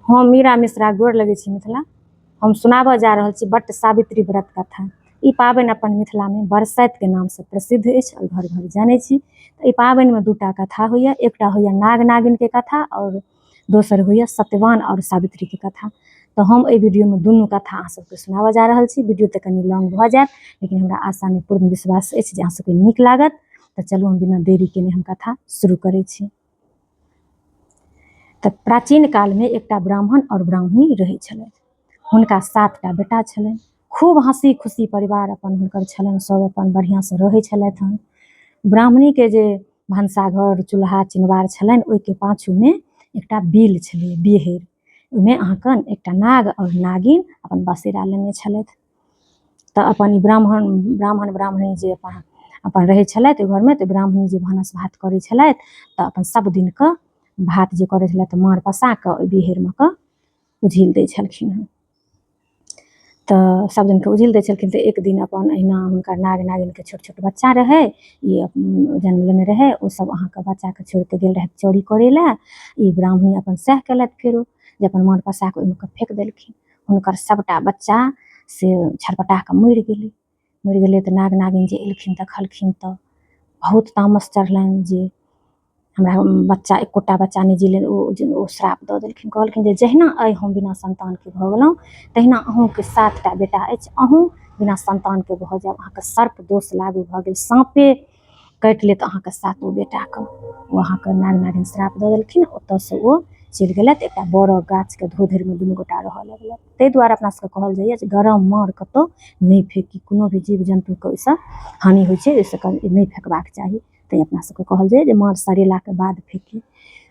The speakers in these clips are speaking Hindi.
हम मीरा मिश्रा गोर लगै छी मिथिला। हम सुनाबऽ जा रहल छी बट सावित्री व्रत कथा। ई पाबनि अपन मिथिलामे बरसाइतके नामसँ प्रसिद्ध अछि और घर घर जानै छी। ई पाबनिमे दूटा कथा होइए, एकटा होइए नाग नागिनके कथा और दोसर होइए सत्यवान और सावित्रीके कथा। तो हम एहि वीडियोमे दुनू कथा अहाँ सबके सुनाबऽ जा रहल छी। वीडियो तऽ कनि लॉन्ग भऽ जायत, लेकिन हमरा आशा नहि पूर्ण विश्वास अछि जे अहाँ सबके नीक लागत। तऽ चलू हम बिना देरी केने हम कथा शुरू करै छी। तऽ प्राचीन कालमे एकटा ब्राह्मण और ब्राह्मणी रहै छलथि। हुनका 7टा बेटा छलनि। खूब हँसी खुशी परिवार अपन हुनकर छलनि, सब अपन बढ़िआँसँ रहै छलथि हँ। ब्राह्मणीके जे भनसाघर चूल्हा चिनबार छलनि, ओहिके पाछूमे एकटा बिल छलै, बिहेर। ओहिमे अहाँके एकटा नाग और नागिन अपन बसेरा लेने छलथि। तऽ अपन ई ब्राह्मण ब्राह्मणी जे अपन रहै छलथि ओहि घरमे, तऽ ब्राह्मणी जे भानस भात करै छलथि तऽ अपन सब दिनके भात जे करै छलथि माँड़ पसा कऽ ओहि बिहेरमे कऽ उझिल दै छलखिन हँ। तऽ सब दिनके उझिल दै छलखिन। तऽ एक दिन अपन अहिना हुनकर नाग नागिनके छोट छोट बच्चा रहै, ई जन्म लेने रहै। ओसब अहाँके बच्चाके छोड़िकऽ गेल रहथि चोरी करै लए। ई ब्राह्मणी अपन सएह केलथि फेरो, जे अपन माँड़ पसा कऽ ओहिमे कऽ फेक देलखिन। हुनकर सबटा बच्चा से छटपटा कऽ मरि गेलै। तऽ नाग नागिन जे एलखिन देखलखिन तऽ बहुत तामस चढ़लनि जे हमरा बच्चा एकोटा बच्चा नहि जिलनि। ओ श्राप दऽ देलखिन, कहलखिन जे जहिना आइ हम बिना सन्तानके भऽ गेलहुँ, तहिना अहूँके 7टा बेटा अछि, अहूँ बिना सन्तानके भऽ जायब। अहाँके सर्प दोष लागू भऽ गेल, साँपे काटि लेत अहाँके 7 बेटाके। ओ अहाँके नाग नागिन श्राप दऽ देलखिन। ओतऽसँ ओ चलि गेलथि एकटा बड़ऽ गाछके धोधरिमे दुनू गोटा रहऽ लगलथि। ताहि दुआरे अपना सबके कहल जाइए जे गरम माँड़ कतहु नहि फेकी, कोनो भी जीव जन्तुके ओहिसँ हानि होइ छै, ओहिसँ नहि फेकबाक चाही। तैँ अपना सबके कहल जाइए जे माँड़ सड़ेलाके बाद फेकी।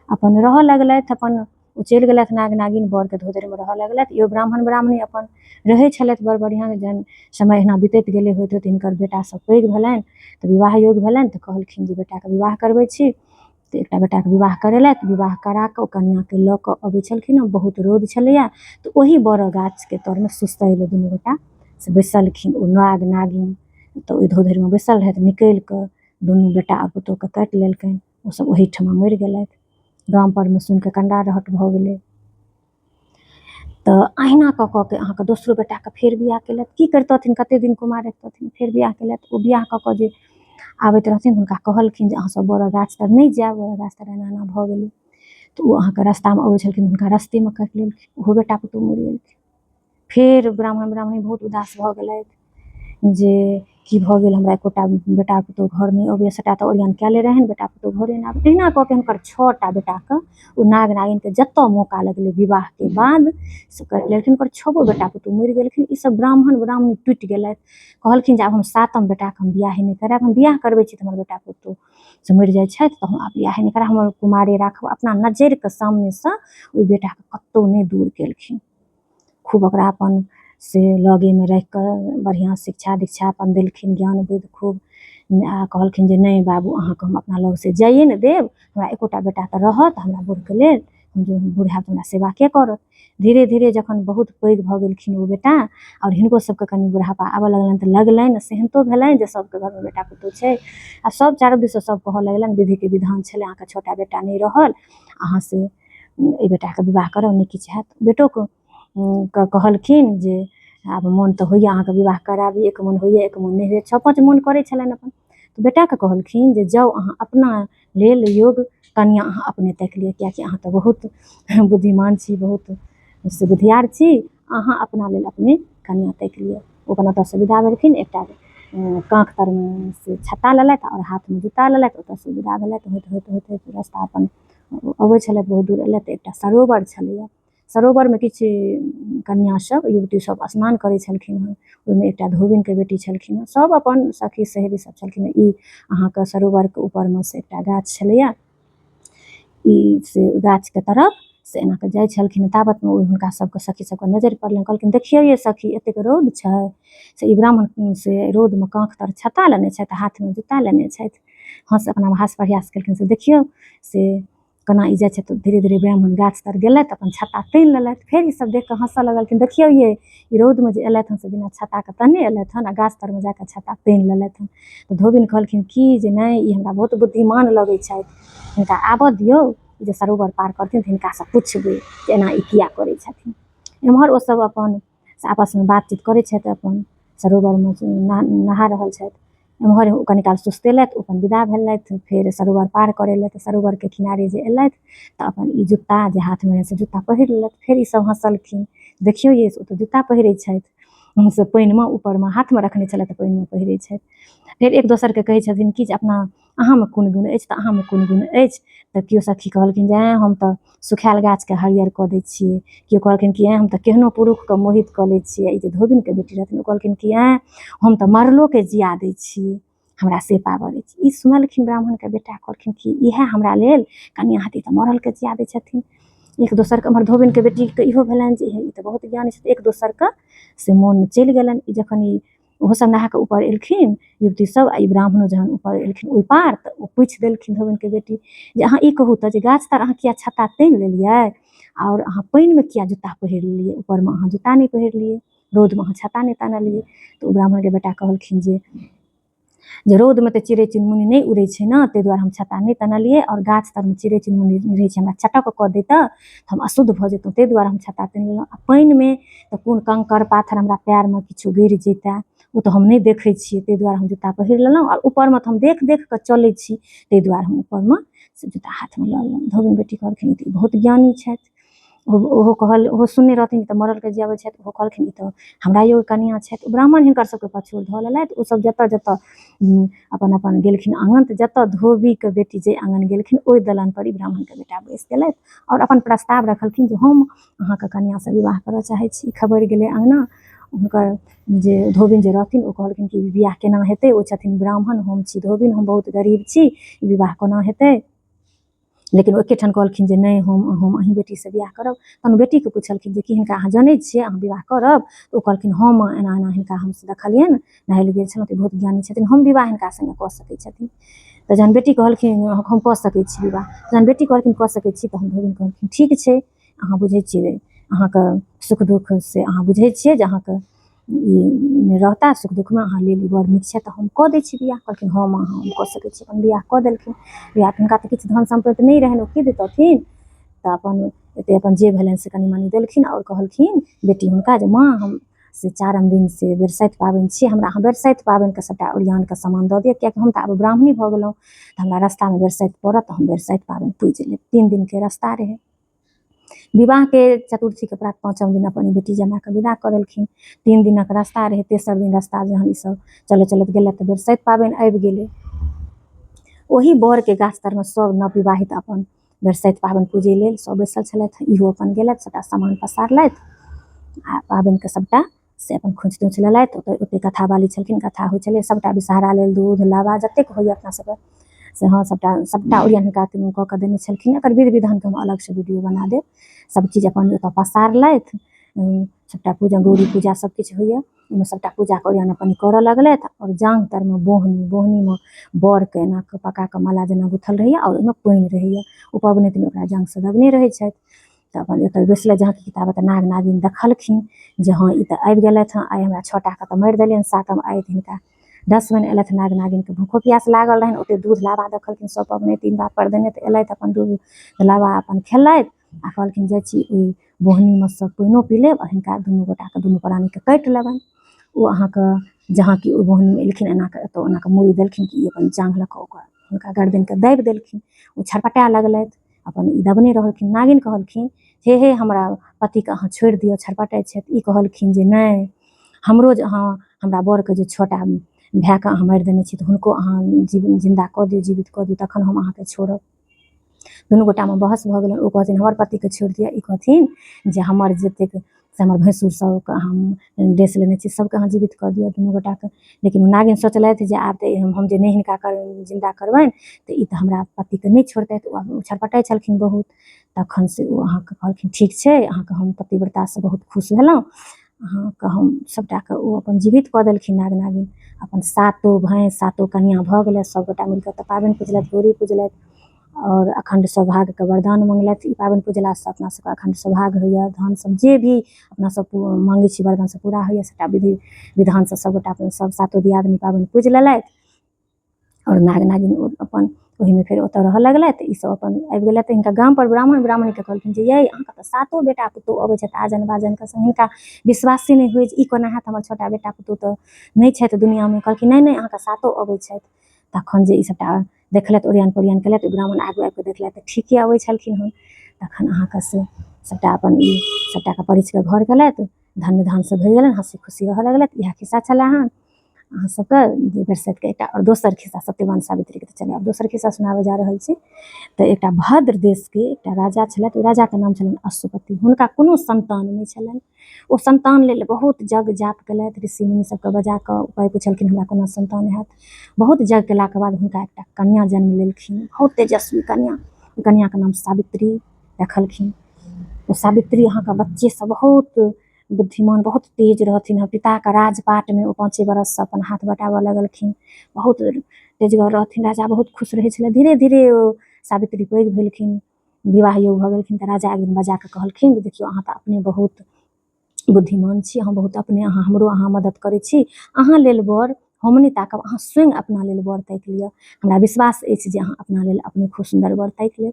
अपन रहऽ लगलथि, अपन ओ चलि गेलथि नाग नागिन बरके धोधरिमे रहऽ लगलथि। इहो ब्राह्मण ब्राह्मणी अपन रहै छलथि बड़ बढ़िआँ। जहन समय एहिना बीतैत गेलै, होइत होइत हिनकर बेटासब पैघ भेलनि तऽ विवाह योग भेलनि। तऽ कहलखिन जे बेटाके विवाह करबै छी। तऽ एकटा बेटाके विवाह करेलथि। विवाह करा कऽ ओ कन्याके लऽ कऽ अबै छलखिन हँ, बहुत रौद छलैए। तऽ ओही बड़ऽ गाछके तरमे सुस्तैल दुनू गोटा से बैसलखिन, ओ नाग नागिन। तऽ ओहि धोधरिमे बैसल रहथि, निकलि कऽ दुनू बेटा आ पुतहुके काटि लेलकनि। ओसब ओहीठमा मरि गेलथि। गाम परमे सुनि कऽ कंडा रहट भऽ गेलै। तऽ अहिना कऽ कऽ के अहाँके दोसरो बेटाके फेर बिआह केलथि। की करितथिन, कतेक दिन कुमार रहितथिन, फेर बिआह केलथि। ओ बिआह कऽ कऽ जे आबैत रहथिन हुनका कहलखिन जे अहाँसब बड़ऽ गाछ तर नहि जायब, बड़ऽ गाछ तर एना एना भऽ गेलै। तऽ ओ अहाँके रस्तामे अबै छलखिन, हुनका रस्तेमे काटि लेलखिन। ओहो बेटा पुतहु मरि गेलखिन। फेर ब्राह्मण ब्राह्मणी बहुत उदास भऽ गेलथि जे की भऽ गेल, हमरा एकोटा बेटा पुतहु घर नहि अबैए। सबटा तऽ ओरिआन कएले रहनि, बेटा पुतहु घरे नहि आबै। तहिना कऽ के हुनकर 6टा बेटाके ओ नाग नागिनके जतऽ मौका लगलै विवाहके बाद से काटि लेलखिन। हुनकर 6गो बेटा पुतहु मरि गेलखिन। ईसब ब्राह्मण ब्राह्मणी टुटि गेलथि, कहलखिन जे आब हम 7म बेटाके हम बिआहे नहि करायब। हम बिआह करबै छी तऽ हमर बेटा पुतहु से मरि जाइ छथि, तऽ हम आब बिआहे नहि करायब, हमर कुमारे राखब। अपना नजरिके सामनेसँ ओहि बेटाके कतहु नहि दूर केलखिन। खूब ओकरा अपन से लगेमे राखि कऽ बढ़िआँ शिक्षा दीक्षा अपन देलखिन, ज्ञान बुद्धि खूब। आ कहलखिन जे नहि बाबू, अहाँके हम अपना लगसँ जाइए नहि देब। हमरा एकोटा बेटा तऽ रहत, हमरा बूढ़के लेल, हम जे बूढ़ हैब तऽ हमरा सेवा के करत। धीरे धीरे जखन बहुत पैघ भऽ गेलखिन ओ बेटा, आओर हिनको सबके कनि बुढ़ापा आबऽ लगलनि, तऽ लगलनि सेहन्तो भेलनि जे सबके घरमे बेटा पुतहु छै। आ सब चारू दिससँ सब कहऽ लगलनि, विधिके विधान छलै, अहाँके 6टा बेटा नहि रहल, अहाँ से एहि बेटाके विवाह करब, नहि किछु हैत। बेटोके कहलखिन जे आब मोन तऽ होइए अहाँके विवाह कराबी, एक मोन होइए एक मोन नहि होइए। 6-5 मोन करै छलनि अपन। तऽ बेटाके कहलखिन जे जाउ अहाँ अपना लेल योग्य कन्या अहाँ अपने ताकि लिअ, किएकि अहाँ तऽ बहुत बुद्धिमान छी, बहुत से बुधियार छी, अहाँ अपना लेल अपने कन्या ताकि लिअ। ओ अपन ओतऽसँ विदा भेलखिन। एकटा काँख तरमे से छत्ता लेलथि आओर हाथमे जूता लेलथि, ओतऽसँ विदा भेलथि। होइत होइत होइत रस्ता अपन अबै छलथि, बहुत दूर अएलथि तऽ एकटा सरोवर छलैए। सरोवरमे किछु कन्यासब युवतीसब स्नान करै छलखिन हँ। ओहिमे एकटा धोबिनके बेटी छलखिन हँ। सब अपन सखी सहेली सब छलखिन हँ। ई अहाँके सरोवरके ऊपरमे से एकटा गाछ छलैए। ई से गाछके तरफ से एना कऽ जाइ छलखिन। ताबतमे ओ हुनका सबके सखी सबके नजरि पड़लनि। कहलखिन देखिऔ ये सखी, एतेक रौद छै से ई ब्राह्मण से रौदमे काँख तर छत्ता लेने छथि, हाथमे जूता लेने छथि। अपना हास प्रयास केलखिन से देखिऔ से केना ई जाइ छथि। धीरे धीरे ब्राह्मण गाछ तर गेलथि, अपन छत्ता तानि लेलथि। फेर ईसब देखि कऽ हँसऽ लगलखिन, देखिऔ ये ई रौदमे जे अएलथि हँ से बिना छत्ताके तहने अएलथि हँ, आ गाछ तरमे जाकऽ छत्ता तानि लेलथि हँ। तऽ धोबिन कहलखिन कि जे नहि, ई हमरा बहुत बुद्धिमान लगै छथि, हिनका आबऽ दिऔ, जे सरोवर पार करथिन तऽ हिनकासँ पुछबै जे एना ई किया करै छथिन। एम्हर ओसभ अपन आपसमे बातचीत करै छथि, अपन सरोवरमे नहा रहल छथि। एम्हर कनि काल सुस्तेलथि, ओ अपन विदा भेलथि, फेर सरोवर पार करेलथि। सरोवरके किनारे जे अयलथि तऽ अपन ई जुत्ता जे हाथमे रहै से जुत्ता पहिर लेलथि। फेर ईसभ हँसलखिन, देखियौ ये ओ तऽ जुत्ता पहिरै छथि, से पानिमे ऊपरमे हाथमे रखने छलथि, पानिमे पहिरै छथि। फेर एक दोसरके कहै छथिन कि जे अहाँमे कोन गुण अछि, तऽ अहाँमे कोन गुण अछि। तऽ केओ सखी कहलखिन जे हम तऽ सुखायल गाछके हरियर कऽ दै छियै। केओ कहलखिन कि हम तऽ केहनो पुरुषके मोहित कऽ लै छियै। ई जे धोबिनके बेटी रहथिन ओ कहलखिन कि हम तऽ मरलोके जिया दै छियै, हमरा से पावर अछि। ई सुनलखिन ब्राह्मणके बेटा, कहलखिन कि इएह हमरा लेल कनिआँ हती तऽ मरलके जिया दै छथिन। एक दोसरके हमर धोबिनके बेटीके इहो भेलनि जे ई तऽ बहुत ज्ञानी छथिन। एक दोसरके से मोन चलि गेलनि। ई जखन ओहोसभ नहा कऽ ऊपर एलखिन युवतीसभ, आ ई ब्राह्मणो जहन ऊपर एलखिन ओहि पार, तऽ ओ पूछि देलखिन धोबिनके बेटी जे अहाँ ई कहू तऽ जे गाछ तर अहाँ किया छत्ता तानि लेलियै, आओर अहाँ पानिमे किया जुत्ता पहिर लेलियै, ऊपरमे अहाँ जुत्ता नहि पहिरलियै, रौदमे अहाँ छत्ता नहि तानलियै। तऽ ओ ब्राह्मणके बेटा कहलखिन जे रौदमे तऽ चिड़ै चुनमुनी नहि उड़ै छै ने, ताहि दुआरे हम छत्ता नहि तानलियै, आओर गाछ तरमे चिड़ै चुनमुनी रहै छै, हमरा चटक कऽ दै तऽ हम अशुद्ध भऽ जेतहुँ, ताहि दुआरे हम छत्ता तानि लेलहुँ। आ पानिमे तऽ कोन कंकड़ पाथर हमरा पएरमे किछो गड़ि जैतै, ओ तऽ हम नहि देखै छियै, ताहि दुआरे हम जुत्ता पहिर लेलहुँ। आओर ऊपरमे तऽ हम देख कऽ चलै छी, ताहि दुआरे हम ऊपरमे से जुत्ता हाथमे लऽ लेलहुँ। धोबिन बेटी कहलखिन ई तऽ बहुत ज्ञानी छथि। ओहो सुनने रहथिन तऽ मरलके जियाबै छथि। ओहो कहलखिन ई तऽ हमरा एगो कनिआँ छथि। ब्राह्मण हिनकर सबके पछोड़ धऽ लेलथि। ओसभ जतऽ जतऽ अपन अपन गेलखिन आँगन, तऽ जतऽ धोबीके बेटी जे आँगन गेलखिन ओहि दलानपर ई ब्राह्मणके बेटा बैसि गेलथि, आओर अपन प्रस्ताव रखलखिन जे हम अहाँके कनिआँसँ विवाह करऽ चाहै छी। खबरि गेलै अँगना, हुनकर जे धोबिन जे रहथिन ओ कहलखिन कि विवाह केना हेतै, ओ छथिन ब्राह्मण, हम छी धोबिन, हम बहुत गरीब छी, विवाह कोना हेतै। लेकिन ओ एकेठाम कहलखिन जे नहि, हम अहीँ बेटीसँ बिआह करब। तहन बेटीके पुछलखिन जे कि हिनका अहाँ जनै छियै, अहाँ विवाह करब। तऽ ओ कहलखिन हम एना एना हिनका हम देखलियनि, नहाय लए गेल छलहुँ तऽ बहुत ज्ञानी छथिन, हम विवाह हिनका सङ्गे कऽ सकै छथिन। तऽ जहन बेटी कहलखिन हम कऽ सकै छी विवाह, जहन बेटी कहलखिन कऽ सकै छी, तहन धोबिन कहलखिन ठीक छै, अहाँ बुझै छियै अहाँके सुख दुःख से अहाँ बुझै छियै जे अहाँके ई रहता सुख दुःखमे, अहाँ लेल ई बड़ नीक छै, तऽ हम कऽ दै छी बिआह। कहलखिन हम कऽ सकै छी। अपन बिआह कऽ देलखिन। बिआह हुनका तऽ किछु धन सम्पत्ति नहि रहनि, ओ की देतथिन, तऽ अपन एतेक अपन जे भेलनि से कनि मनि देलखिन, आओर कहलखिन बेटी हुनका जे माँ हम से 4 दिन से बरसाइत पाबनि छियै, हमरा अहाँ बरसाइत पाबनिके सबटा ओरिआनके सामान दऽ दिअ, किएकि हम तऽ आब ब्राह्मणी भऽ गेलहुँ, तऽ हमरा रस्तामे बरसाइत पड़त, तऽ हम बरसाइत पाबनि पूजि लेब। 3 दिनके रस्ता रहै। विवाहके चतुर्थीके प्रात 5म दिन अपन बेटी जमाके विदा कऽ देलखिन। 3 दिनक रस्ता रहै। तेसर दिन रस्ता जहन ईसभ चलैत चलैत गेलथि तऽ बरसाइत पाबनि आबि गेलै। ओही बरके गाछ तरमे सभ नवविवाहित अपन बरसाइत पाबनि पूजै लेल सभ बैसल छलथि। इहो अपन गेलथि, सभटा सामान पसारलथि आ पाबनिके सभटा से अपन खोँछि तोछि लेलथि। ओतेक कथा बाली छलखिन, कथा होइ छलै, सभटा विषहारा लेल दूध लाबा जतेक होइए अपनासभके से हँ सभटा ओरिआन हुनका कऽ कऽ देने छलखिन। एकर विधि विधानके हम अलगसँ वीडियो बना देब। सभचीज अपन ओतऽ पसारलथि, सभटा पूजा गौरी पूजा सबकिछु होइए, ओहिमे सभटा पूजाके ओरिआन अपन करऽ लगलथि। आओर जाङ्ग तरमे बोहनीमे बरके एना कऽ पकाकऽ माला जेना गुथल रहैए, आओर ओहिमे पानि रहैए। ओ पबनैतिन ओकरा जाङ्गसँ दगने रहै छथि। तऽ अपन एतऽ बैसलथि, जहाँ कि ताबत नाग नागिन देखलखिन जे हँ ई तऽ आबि गेलथि हँ, आइ हमरा 6टाके तऽ मारि देलियनि, 7म आइ हिनका 10 बेर अयलथि। नाग नागिनके भूखो प्यास लागल रहनि, ओतेक दूध लाबा देखलखिन सभ पबनैतिन बातपर देने, तऽ अयलथि अपन दूध लाबा अपन खेलथि आ कहलखिन जाइ छी ओहि बोहनीमे सँ पानिओ पी लेब, आओर हिनका दुनू गोटाके दुनू प्राणीके काटि लेबनि। ओ अहाँके जहाँ कि ओहि बोहनीमे एलखिन एनाकऽ एतऽ ओनाकऽ मूड़ी देलखिन कि ई अपन जाङ्ग लऽ कऽ ओकर हुनका गर्दनिके दाबि देलखिन। ओ छटपटाए लगलथि, अपन ई दबने रहलखिन। नागिन कहलखिन हे हमरा पतिके अहाँ छोड़ि दिअ, छटपटाइ छथि। ई कहलखिन जे नहि, हमरो जे अहाँ हमरा बरके जे 6टा भायके अहाँ मारि देने छी, तऽ हुनको अहाँ जिन्दा कऽ दिऔ, जीवित कऽ दिऔ, तखन हम अहाँके छोड़ब। दुनू गोटामे बहस भऽ गेलनि। ओ कहथिन हमर पतिके छोड़ि दिअ, ई कहथिन जे हमर जतेक से हमर भैंसुर सबके हम देश लेने छी सबके अहाँ जीवित कऽ दिअ, दुनू गोटाके। लेकिन नागिन सोचलथि जे आब तऽ हम जे नहि हिनका जिन्दा करबनि तऽ ई तऽ हमरा पतिके नहि छोड़तथि। ओ छटपटाइ छलखिन बहुत। तखन से ओ अहाँके कहलखिन ठीक छै, अहाँके हम पतिव्रतासँ बहुत खुश भेलहुँ, अहाँके हम सभटाके ओ अपन जीवित कऽ देलखिन नाग नागिन। अपन 7 भैंस 7 कनिआँ भऽ गेलथि। सभगोटा मिलिकऽ तऽ पाबनि पुजलथि, गौरी पुजलथि, आओर अखण्ड सौभाग्यके वरदान मङ्गलथि। ई पाबनि पुजलासँ अपनासभके अखण्ड सौभाग्य होइए, धन सब जे भी अपनासभ माँगै छी वरदान सब पूरा होइए। सबटा विधि विधानसँ सभगोटा अपन सब 7 दियादनी पाबनि पूजि लेलथि। आओर नाग नागिन अपन ओहिमे फेर ओतऽ रहऽ लगलथि। ई सब अपन आबि गेलथि हिनका गामपर। ब्राह्मणके कहलखिन जे यै अहाँके तऽ 7 बेटा पुतहु अबै छथि आजन बाजनके संग, हिनका विश्वासे नहि होइ जे ई कोना हैत, हमर छोटा बेटा पुतहु तऽ नहि छथि दुनिआँमे। कहलखिन नहि अहाँके 7 अबै छथि। तखन जे ई सबटा देखलथि, ओरियान पोरियान केलथि, ब्राह्मण आगू आबिकऽ देखलथि तऽ ठीके अबै छलखिन हँ। तखन अहाँके से सबटा अपन ई सबटाके परिछिकऽ घर गेलथि, धन्य धानसँ भरि गेलनि, हँसी खुशी रहऽ लगलथि। इएह खिस्सा छलै हँ अहाँ सबके जे बरसाइतके एकटा। आओर दोसर खिस्सा सत्यवान सावित्रीके तऽ चलू आब दोसर खिस्सा सुनाबऽ जा रहल छी। तऽ एकटा भद्र देशके एकटा राजा छलथि, ओहि राजाके नाम छलनि अश्वपति। हुनका कोनो संतान नहि छलनि। ओ संतान लेल बहुत जग जाप केलथि, ऋषि मुनि सबके बजाकऽ उपाय पुछलखिन हमरा कोना संतान हैत। बहुत जग केलाके बाद हुनका एकटा कन्या जन्म लेलखिन, बहुत तेजस्वी कन्या। ओ कन्याके नाम सावित्री रखलखिन। ओ सावित्री अहाँके बच्चेसँ बहुत बुद्धिमान, बहुत तेज रहथिन। पिताके राजपाटमे ओ 5 बरससँ अपन हाथ बटाबऽ लगलखिन, बहुत तेजगर रहथिन। राजा बहुत खुश रहै छलै। धीरे धीरे ओ सावित्री पैघ भेलखिन, विवाह योग भऽ गेलखिन। तऽ राजा एक दिन बजाकऽ कहलखिन जे देखियौ अहाँ तऽ अपने बहुत बुद्धिमान छी, अहाँ बहुत अपने हमरो अहाँ मदद करै छी, अहाँ लेल बर हम नहि ताकब, अहाँ स्वयं अपना लेल बर ताकि लिअ। हमरा विश्वास अछि जे अहाँ अपना लेल अपने खूब सुन्दर बर ताकि लेब।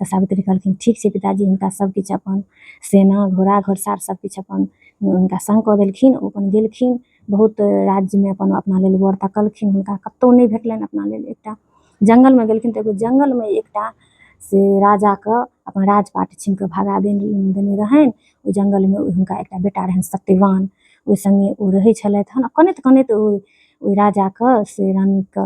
तऽ सावित्री कहलखिन ठीक छै पिताजी। हुनका सबकिछु अपन सेना घोड़ा घोड़सार सबकिछु अपन हुनका सङ्ग कऽ देलखिन। ओ अपन गेलखिन बहुत राज्यमे, अपन अपना लेल बर तकलखिन। हुनका कतहु नहि भेटलनि अपना लेल। एकटा जङ्गलमे गेलखिन तऽ एगो जङ्गलमे एकटा से राजाके अपन राजपाट छीन कऽ भगा देने रहनि। ओहि जङ्गलमे हुनका एकटा बेटा रहनि सत्यवान, ओहि सङ्गे ओ रहै छलथि हँ। कनैत कनैत ओहि राजाके से रानीके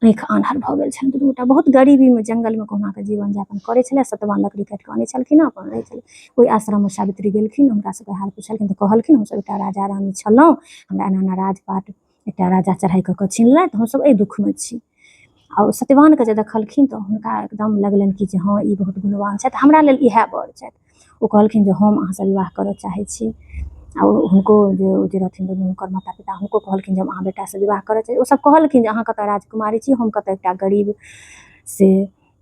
आँखि आन्हर भऽ गेल छनि। दुनू गोटा बहुत गरीबीमे जङ्गलमे कहुनाकऽ जीवन यापन करै छलै। सत्यवान लकड़ी काटि कऽ आनै छलखिन, अपन रहै छलै। ओहि आश्रममे सावित्री गेलखिन, हुनका सबके हाल पुछलखिन तऽ कहलखिन हमसब एकटा राजा रानी छलहुँ, हमरा एना एना राजपाट एकटा राजा चढ़ाइ कऽ कऽ छीनलथि, हमसब एहि दुःखमे छी। आओर सत्यवानके जे देखलखिन तऽ हुनका एकदम लगलनि कि जे हँ ई बहुत गुणवान छथि, हमरा लेल इएह बर छथि। ओ कहलखिन जे हम अहाँसँ विवाह करऽ चाहै छी। आओर हुनको जे रहथिन हुनकर माता पिता हुनको कहलखिन जे हम अहाँ बेटासँ विवाह करऽ चाही। ओसब कहलखिन जे अहाँ कतऽ राजकुमारी छी, हम कतऽ एकटा गरीब से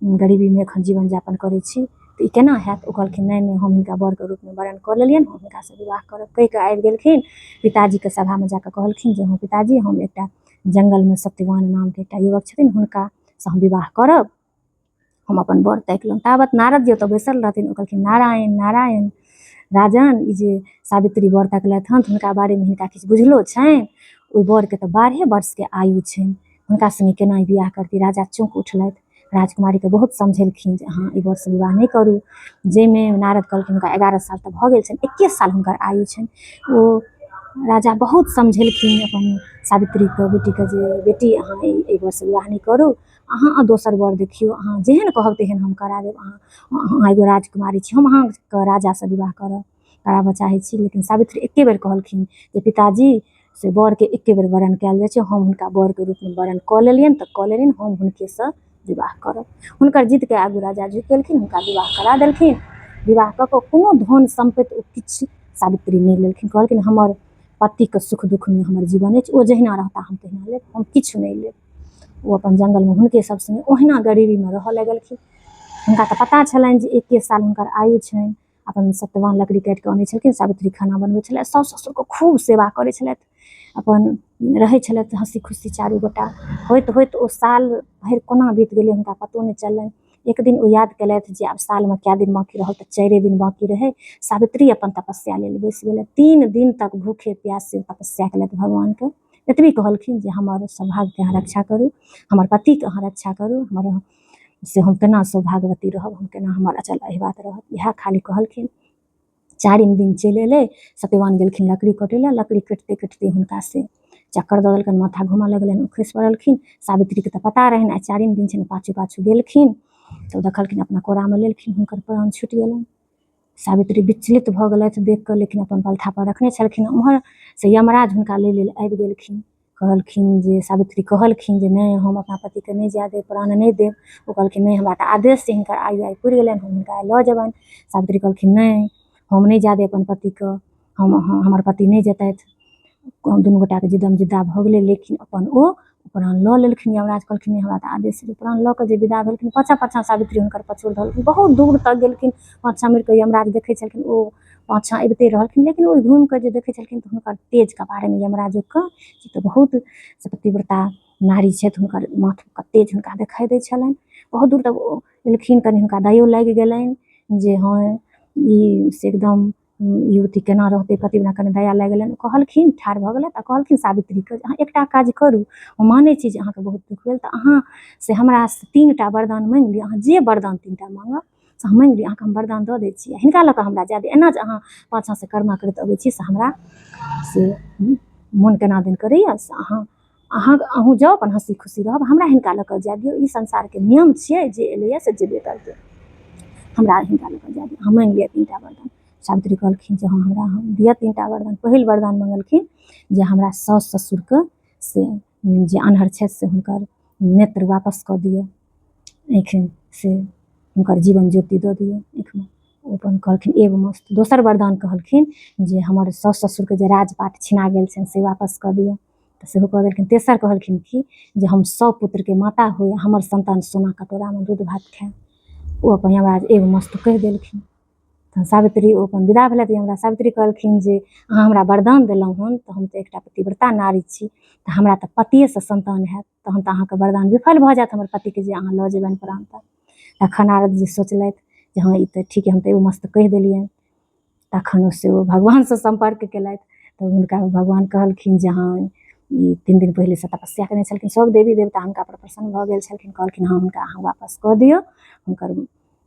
गरीबीमे एखन जीवन यापन करै छी, तऽ ई केना हैत। ओ कहलखिन नहि हम हिनका बरके रूपमे वरण कऽ लेलियनि, हम हिनकासँ विवाह करब। कहि कऽ आबि गेलखिन पिताजीके सभामे जाकऽ कहलखिन जे हँ पिताजी हम एकटा जङ्गलमे सत्यवान नामके एकटा युवक छथिन, हुनकासँ हम विवाह करब, हम अपन बर ताकि लेब। ताबत नारद जी ओतऽ बैसल रहथिन। ओ कहलखिन नारायण नारायण राजन, ई जे सावित्री बर तकलथि हँ तऽ हुनका बारेमे हिनका किछु बुझलो छनि। ओहि बरके तऽ 12 वर्षके आयु छनि, हुनका सङ्गे केना ई बिआह करती। राजा चौंक उठलथि, राजकुमारीके बहुत समझेलखिन जे अहाँ ई बरसँ विवाह नहि करू। जाहिमे नारद कहलखिन हुनका 11 साल तऽ भऽ गेल छनि, 21 साल हुनकर आयु छनि। ओ राजा बहुत समझेलखिन अपन सावित्रीके बेटीके जे बेटी अहाँ एहि बरसँ विवाह नहि करू, अहाँ दोसर बर देखियौ, अहाँ जेहन कहब तेहन हम करा देब। अहाँ एगो राजकुमारी छी, हम अहाँके राजासँ विवाह कराबऽ चाहै छी। लेकिन सावित्री एके बेर कहलखिन जे पिताजी से बरके एके बेर वरण कयल जाइ छै, हम हुनका बरके रूपमे वरण कऽ लेलियनि तऽ कऽ लेलियनि, हम हुनकेसँ विवाह करब। हुनकर जिदके आगू राजा झुकि गेलखिन, हुनका विवाह करा देलखिन। विवाह कऽ कऽ कोनो धन सम्पत्ति ओ किछु सावित्री नहि लेलखिन। कहलखिन हमर पतिके सुख दुःखमे हमर जीवन अछि, ओ जहिना रहता हम तहिना लेब, हम किछु नहि लेब। ओ अपन जङ्गलमे हुनके सब सङ्गे ओहिना गरीबीमे रहऽ लगलखिन। हुनका तऽ पता छलनि जे 21 साल हुनकर आयु छनि। अपन सत्यवान लकड़ी काटि कऽ अनै छलखिन, सावित्री खाना बनबै छलै, साउस ससुरके खूब सेवा करै छलथि, अपन रहै छलथि हँसी खुशी चारू गोटा। होइत होइत ओ साल भरि कोना बीत गेलै हुनका पतो नहि चललनि। एक दिन ओ याद केलथि जे आब सालमे कए दिन बाँकी रहल, तऽ 4 दिन बाँकी रहै। सावित्री अपन तपस्या लेल बैसि गेलथि, 3 दिन तक भूखे प्यासे तपस्या केलथि भगवानके। एतबी कहलखिन जे हमर सौभाग्यके अहाँ रक्षा करू, हमर पतिके अहाँ रक्षा करू, हमर से हम केना सौभाग्यवती रहब, हम केना हमर अचल अहिबात रहत, इएह खाली कहलखिन। 4 दिन चलि अयलै। सत्यवान गेलखिन लकड़ी कटै लए, लकड़ी कटिते कटिते हुनका से चक्कर दऽ देलकनि, माथा घूमऽ लगलनि, ओ खसि पड़लखिन। सावित्रीके तऽ पता रहनि आइ 4 दिन छै, पाछू पाछू गेलखिन तऽ देखलखिन अपना कोरामे लेलखिन, हुनकर प्राण छुटि गेलनि। सावित्री विचलित भऽ गेलथि देख कऽ, लेकिन अपन पलथापर रखने छलखिन। ओम्हर से यमराज हुनका लै लेल आबि गेलखिन। कहलखिन जे सावित्री कहलखिन जे नहि हम अपना पतिके नहि जाए देब, प्राण नहि देब। ओ कहलखिन नहि हमरा तऽ आदेश छै, हिनकर आयु आइ पुरि गेलनि, हम हिनका आइ लऽ जेबनि। सावित्री कहलखिन नहि हम नहि जाए देब अपन पतिके, हमर पति नहि जेतथि। दुनू गोटाके जिद्दम जिद्दा भऽ गेलै, लेकिन अपन ओ प्राण लऽ लेलखिन। यमराज कहलखिन नहि हमरा तऽ आदेश छै। प्राण लऽ कऽ जे विदा भेलखिन, पाछाँ पाछाँ सावित्री हुनकर पछुड़ धरलखिन, बहुत दूर तक गेलखिन। पाछाँ मुड़ि कऽ यमराज देखै छलखिन, ओ पाछाँ अबिते रहलखिन, लेकिन ओ घुमिकऽ जे देखै छलखिन तऽ हुनकर तेजके बारेमे यमराजोके तऽ बहुत पतिव्रता नारी छथि, हुनकर माथके तेज हुनका देखाइ दै छलनि। बहुत दूर तक एलखिन, कनि हुनका दयो लागि गेलनि जे हाँ ई से एकदम युवती केना रहतै, पति बिना, कनि दया लागि गेलनि। कहलखिन, ठाढ़ भऽ गेलथि आ कहलखिन सावित्रीके अहाँ एकटा काज करू, हम मानै छी जे अहाँके बहुत दुःख भेल, तऽ अहाँ से हमरा 3टा वरदान माँगि लिअ, अहाँ जे वरदान 3टा माँगब से हम माँगि लिअ, अहाँके हम वरदान दऽ दै छी, हिनका लऽ कऽ हमरा जाय दे। एना जे अहाँ पाछाँसँ कर्मा करैत अबै छी से हमरा से मोन केना दिन करैए, से अहूँ जाउ अपन हँसी खुशी रहब, हमरा हिनका लऽ कऽ जाय दियौ, ई संसारके नियम छियै, जे एलैए से जेबे करतै, हमरा हिनका लऽ कऽ जाय दियौ, हम माँगि लिअ 3टा वरदान। सावित्री कहलखिन जे हाँ हमरा हम दिअ 3टा वरदान। पहिल वरदान मङ्गलखिन जे हमरा साउस ससुरके से जे आन्हर छथि से हुनकर नेत्र वापस कऽ दिअ, आँखि से हुनकर जीवन ज्योति दऽ दिअ आँखिमे। ओ अपन कहलखिन एगो मस्त। दोसर वरदान कहलखिन जे हमर साउस ससुरके जे राजपाट छिना गेल छनि से वापस कऽ दिअ, तऽ सेहो कऽ देलखिन। तेसर कहलखिन कि जे हम 100 पुत्रके माता होइ, हमर संतान सोना कटोरामे दूध भात खाय। ओ अपन यमराज एगो मस्त कहि देलखिन। तऽ सावित्री ओ अपन विदा भेलथि। हमरा सावित्री कहलखिन जे अहाँ हमरा वरदान देलहुँ हन, तऽ हम तऽ एकटा पतिव्रता नारी छी, तऽ हमरा तऽ पतिएसँ संतान हैत, तहन तऽ अहाँके वरदान विफल भऽ जायत हमर पतिके जे अहाँ लऽ जेबनि प्राण। तखन नारद जी सोचलथि जे हाँ ई तऽ ठीक है, हम तऽ एगो मस्त कहि देलियनि। तखन से ओ भगवानसँ सम्पर्क केलथि, तऽ हुनका भगवान कहलखिन जे हाँ ई 3 दिन पहिलेसँ तपस्या कयने छलखिन, सब देवी देवता हुनकापर प्रसन्न भऽ गेल छलखिन। कहलखिन हाँ हुनका अहाँ वापस कऽ दियौ, हुनकर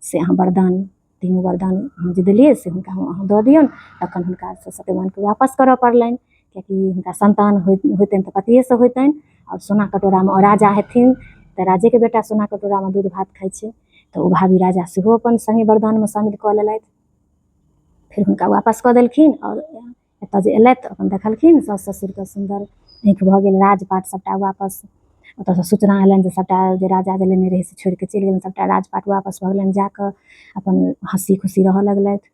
से अहाँ वरदान 3 वरदान अहाँ जे देलियै से हुनका अहाँ दऽ दियौन। तखन हुनका सत्यवानके वापस करऽ पड़लनि, किएकि हुनका संतान होइतनि तऽ पतिएसँ होइतनि, आओर सोना कटोरामे, और राजा हेथिन तऽ राजेके बेटा सोना कटोरामे दूध भात खाइ छै, तऽ ओ भावी राजा सेहो अपन सङ्गे वरदानमे शामिल कऽ लेलथि। फिर हुनका वापस कऽ देलखिन, और एतऽ जे अयलथि अपन देखलखिन साउस ससुरके सुन्दर आँखि भऽ गेल, राजपाट सभटा वापस। ओतऽसँ सूचना अयलनि जे सभटा जे राजा जे लेने रहै से छोड़िकऽ चलि गेलनि, सभटा राजपाट वापस भऽ गेलनि। जाकऽ अपन हँसी खुशी रहऽ लगलथि।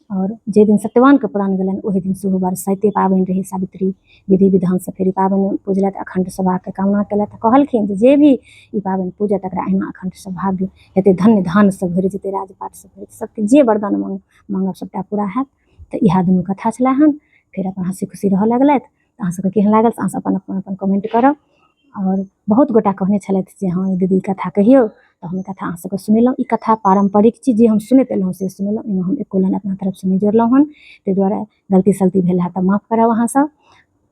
और जे दिन सत्यवानके प्राण गेलनि ओहि दिन सेहो बरसाइते पाबनि रहै। सावित्री विधि विधानसँ फेर ई पाबनि पूजलथि, अखण्ड सौभाग्यके कामना केलथि। कहलखिन जे भी ई पाबनि पूजत तकरा अहिना अखण्ड सौभाग्य हेतै, धन्य धानसँ भरि जेतै, राजपाटसँ भरि जेतै, सबके जे वरदान माँगब सभटा पूरा हैत। तऽ इएह दुनू कथा छलै हन। फेर अपन हँसी खुशी रहऽ लगलथि। अहाँ सबके केहन लागल से अहाँ सब अपन कमेंट करब। और बहुत गोटा कहने छलथि जे हाँ दीदी कथा कहियौ, तऽ हम कथा अहाँ सबके सुनेलहुँ। ई कथा पारम्परिक चीज जे हम सुनैत एलहुँ से सुनेलहुँ, एहिमे हम एको लाइन अपना तरफसँ नहि जोड़लहुँ हन, ताहि दुआरे गलती सलती भेल हैत तऽ माफ करब अहाँ सब।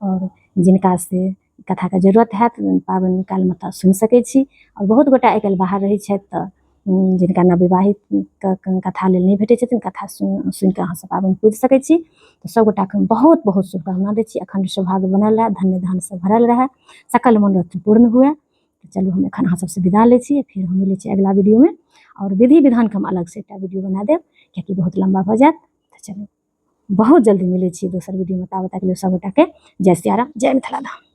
और जिनका से कथाके जरूरत हैत पाबनि कालमे तऽ सुनि सकै छी। और बहुत गोटा आइ काल्हि बाहर रहै छथि, तऽ जिनका नवविवाहितके कथा लेल नहि भेटै छथिन, कथा सुनिकऽ अहाँ सब पाबनि पूजि सकै छी। तऽ सब गोटाके हम बहुत बहुत शुभकामना दै छी, अखण्ड सौभाग्य बनल रहै, धन्य धानसँ भरल रहै, सकल मनोरथ पूर्ण हुए। तऽ चलू हम एखन अहाँ सबसँ विदा लै छी, फेर हम मिलै छी अगिला वीडियोमे। और विधि विधानके हम अलगसँ एकटा वीडियो बना देब, किएकि बहुत लम्बा भऽ जायत। तऽ चलू बहुत जल्दी मिलै छी दोसर वीडियोमे, ताबत तक लेल सब गोटाके जय सिया राम, जय मिथिला धाम।